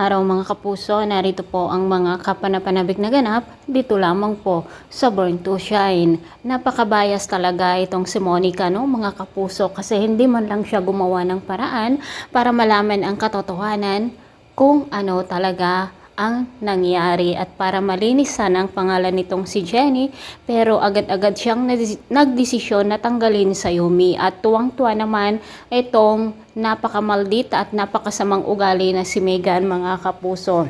araw mga kapuso, narito po ang mga kapanapanabik na ganap dito lamang po sa Born to Shine. Napakabayas talaga itong si Monica, no mga kapuso, kasi hindi man lang siya gumawa ng paraan para malaman ang katotohanan kung ano talaga ang nangyari at para malinisan ang pangalan nitong si Jenny, pero agad-agad siyang nagdesisyon na tanggalin sa Yumi at tuwang-tuwa naman itong napakamaldita at napakasamang ugali na si Megan mga kapuso.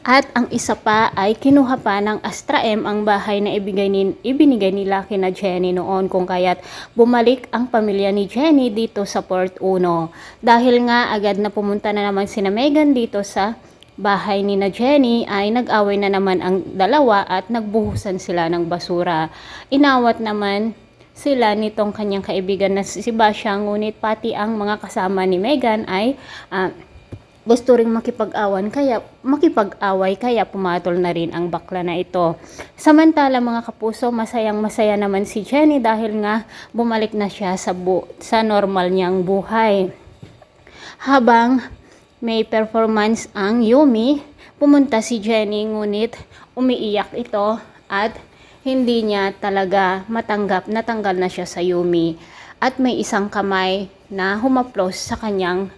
At ang isa pa ay kinuha pa ng Astra M ang bahay na ibinigay nila kina Jenny noon, kung kaya't bumalik ang pamilya ni Jenny dito sa Port Uno. Dahil nga agad na pumunta na naman sina Megan dito sa bahay ni na Jenny, ay nag-away na naman ang dalawa at nagbuhusan sila ng basura. Inawat naman sila nitong kanyang kaibigan na si Basha, ngunit pati ang mga kasama ni Megan ay gusto ring makipag-away kaya pumatol na rin ang bakla na ito. Samantala mga kapuso, masayang masaya naman si Jenny dahil nga bumalik na siya sa normal niyang buhay. Habang may performance ang Yumi, pumunta si Jenny, ngunit umiiyak ito at hindi niya talaga matanggap na tanggal na siya sa Yumi. At may isang kamay na humaplos sa kanyang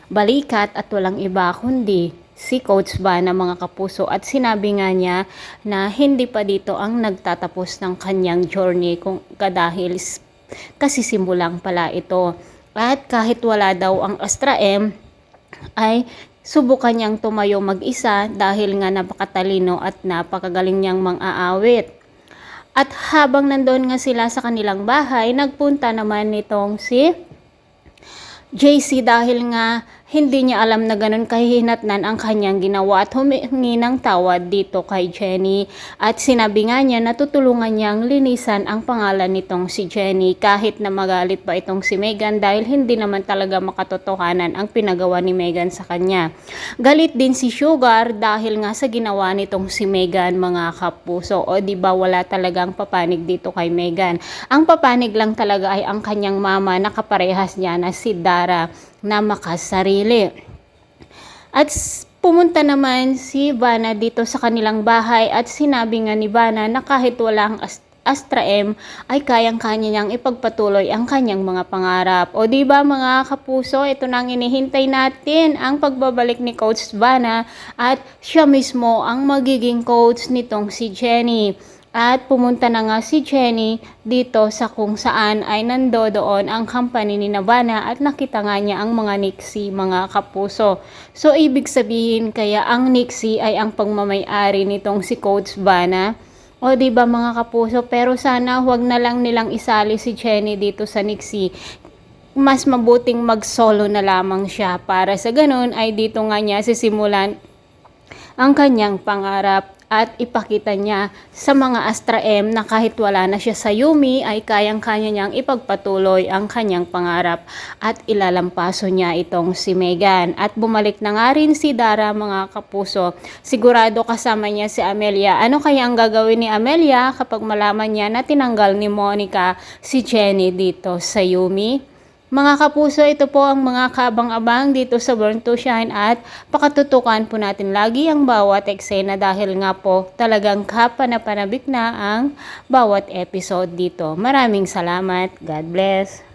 balikat at walang iba kundi si Coach Vanna mga kapuso, at sinabi nga niya na hindi pa dito ang nagtatapos ng kanyang journey dahil kasisimulang pala ito. At kahit wala daw ang Astra M, ay subukan niyang tumayo mag-isa dahil nga napakatalino at napakagaling niyang mang-aawit. At habang nandoon nga sila sa kanilang bahay, nagpunta naman nitong si JC dahil nga hindi niya alam na ganun kahihinatnan ang kanyang ginawa at humingi ng tawad dito kay Jenny. At sinabi nga niya na tutulungan niyang linisan ang pangalan nitong si Jenny kahit na magalit pa itong si Megan dahil hindi naman talaga makatotohanan ang pinagawa ni Megan sa kanya. Galit din si Sugar dahil nga sa ginawa nitong si Megan mga kapuso. O di ba wala talagang papanig dito kay Megan. Ang papanig lang talaga ay ang kanyang mama na kaparehas niya na si Dara na makasarili. At pumunta naman si Vanna dito sa kanilang bahay at sinabi nga ni Vanna na kahit wala ang Astra M ay kayang-kanya niyang ipagpatuloy ang kanyang mga pangarap. O di ba mga kapuso, ito na ang inihintay natin, ang pagbabalik ni Coach Vanna at siya mismo ang magiging coach nitong si Jenny. At pumunta na nga si Jenny dito sa kung saan ay nandoon ang company ni Vanna at nakita nga niya ang mga Nixie mga kapuso. So ibig sabihin kaya ang Nixie ay ang pagmamay-ari nitong si Coach Vanna. O di ba mga kapuso, pero sana huwag na lang nilang isali si Jenny dito sa Nixie. Mas mabuting mag-solo na lamang siya para sa ganun ay dito nga niya sisimulan ang kanyang pangarap at ipakita niya sa mga Astra M na kahit wala na siya sa Yumi ay kayang-kanya niyang ipagpatuloy ang kanyang pangarap at ilalampaso niya itong si Megan. At bumalik na nga rin si Dara mga kapuso. Sigurado kasama niya si Amelia. Ano kaya ang gagawin ni Amelia kapag malaman niya na tinanggal ni Monica si Jenny dito sa Yumi? Mga kapuso, ito po ang mga kabang-abang dito sa Born to Shine at pakatutukan po natin lagi ang bawat eksena dahil nga po talagang kapanapanabik na ang bawat episode dito. Maraming salamat. God bless.